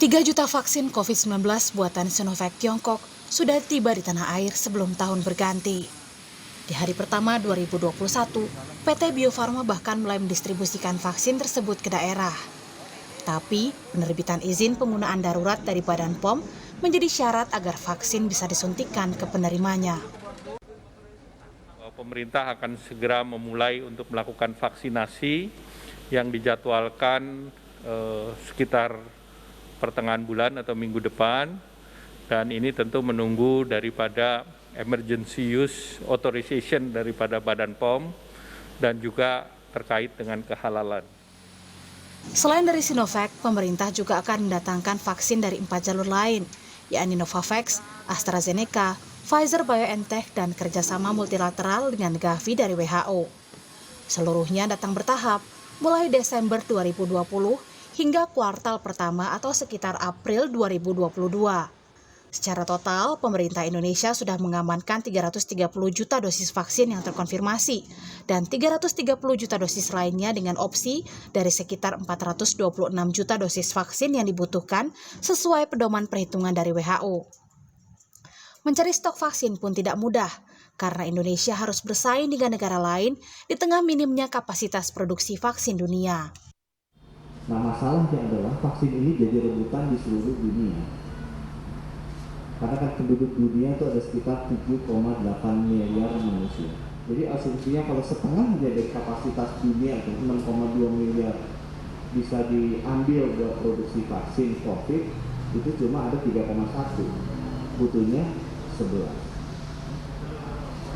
3 juta vaksin COVID-19 buatan Sinovac Tiongkok sudah tiba di tanah air sebelum tahun berganti. Di hari pertama 2021, PT Bio Farma bahkan mulai mendistribusikan vaksin tersebut ke daerah. Tapi, penerbitan izin penggunaan darurat dari Badan POM menjadi syarat agar vaksin bisa disuntikan ke penerimanya. Pemerintah akan segera memulai untuk melakukan vaksinasi yang dijadwalkan sekitar pertengahan bulan atau minggu depan, dan ini tentu menunggu daripada emergency use authorization daripada Badan POM dan juga terkait dengan kehalalan. Selain dari Sinovac, pemerintah juga akan mendatangkan vaksin dari 4 jalur lain, yakni Novavax, AstraZeneca, Pfizer-BioNTech, dan kerjasama multilateral dengan Gavi dari WHO. Seluruhnya datang bertahap, mulai Desember 2020 hingga kuartal pertama atau sekitar April 2022. Secara total, pemerintah Indonesia sudah mengamankan 330 juta dosis vaksin yang terkonfirmasi dan 330 juta dosis lainnya dengan opsi dari sekitar 426 juta dosis vaksin yang dibutuhkan sesuai pedoman perhitungan dari WHO. Mencari stok vaksin pun tidak mudah, karena Indonesia harus bersaing dengan negara lain di tengah minimnya kapasitas produksi vaksin dunia. Nah, masalahnya adalah vaksin ini jadi rebutan di seluruh dunia. Karena kan penduduk dunia itu ada sekitar 7,8 miliar manusia. Jadi asumsinya kalau setengah dari kapasitas dunia itu 6,2 miliar bisa diambil buat produksi vaksin COVID, itu cuma ada 3,1. Butuhnya 11.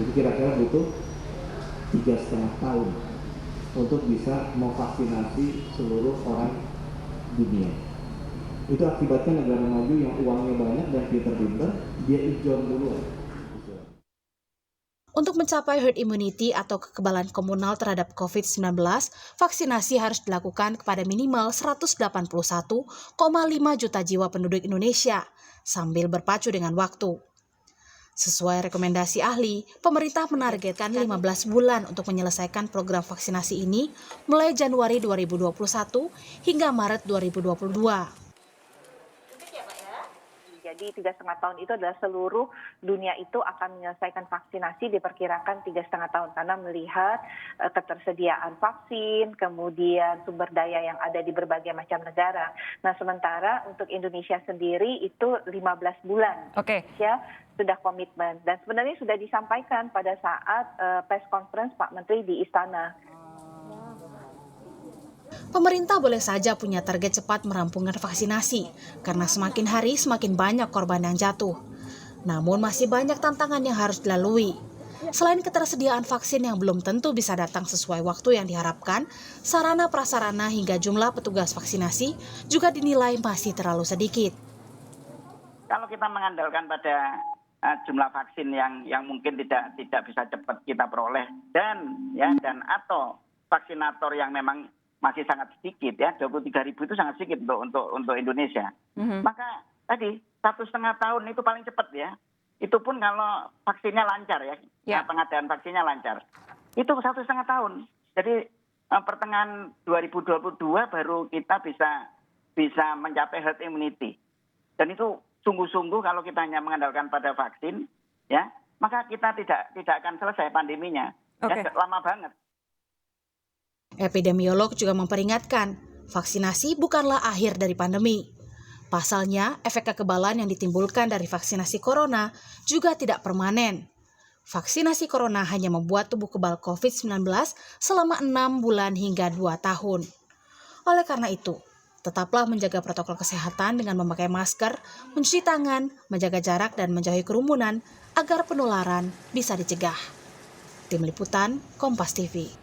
Jadi kira-kira butuh 3,5 tahun untuk bisa memvaksinasi seluruh orang dunia. Itu akibatnya negara maju yang uangnya banyak dan pinter-pinter, dia ijon duluan. Untuk mencapai herd immunity atau kekebalan komunal terhadap COVID-19, vaksinasi harus dilakukan kepada minimal 181,5 juta jiwa penduduk Indonesia, sambil berpacu dengan waktu. Sesuai rekomendasi ahli, pemerintah menargetkan 15 bulan untuk menyelesaikan program vaksinasi ini mulai Januari 2021 hingga Maret 2022. Jadi 3,5 tahun itu adalah seluruh dunia itu akan menyelesaikan vaksinasi, diperkirakan 3,5 tahun karena melihat ketersediaan vaksin, kemudian sumber daya yang ada di berbagai macam negara. Nah, sementara untuk Indonesia sendiri itu 15 bulan. Ya, sudah komitmen dan sebenarnya sudah disampaikan pada saat press conference Pak Menteri di Istana. Pemerintah boleh saja punya target cepat merampungkan vaksinasi, karena semakin hari semakin banyak korban yang jatuh. Namun masih banyak tantangan yang harus dilalui. Selain ketersediaan vaksin yang belum tentu bisa datang sesuai waktu yang diharapkan, sarana prasarana hingga jumlah petugas vaksinasi juga dinilai masih terlalu sedikit. Kalau kita mengandalkan pada jumlah vaksin yang mungkin tidak bisa cepat kita peroleh dan atau vaksinator yang memang masih sangat sedikit, ya, 23.000 itu sangat sedikit untuk Indonesia. Maka tadi 1,5 tahun itu paling cepat, ya. Itu pun kalau vaksinnya lancar, ya. Pengadaan vaksinnya lancar. Itu 1,5 tahun. Jadi pertengahan 2022 baru kita bisa mencapai herd immunity. Dan itu sungguh-sungguh kalau kita hanya mengandalkan pada vaksin, ya, maka kita tidak akan selesai pandeminya. Ya, lama banget. Epidemiolog juga memperingatkan, vaksinasi bukanlah akhir dari pandemi. Pasalnya, efek kekebalan yang ditimbulkan dari vaksinasi corona juga tidak permanen. Vaksinasi corona hanya membuat tubuh kebal COVID-19 selama 6 bulan hingga 2 tahun. Oleh karena itu, tetaplah menjaga protokol kesehatan dengan memakai masker, mencuci tangan, menjaga jarak, dan menjauhi kerumunan agar penularan bisa dicegah. Tim Liputan, Kompas TV.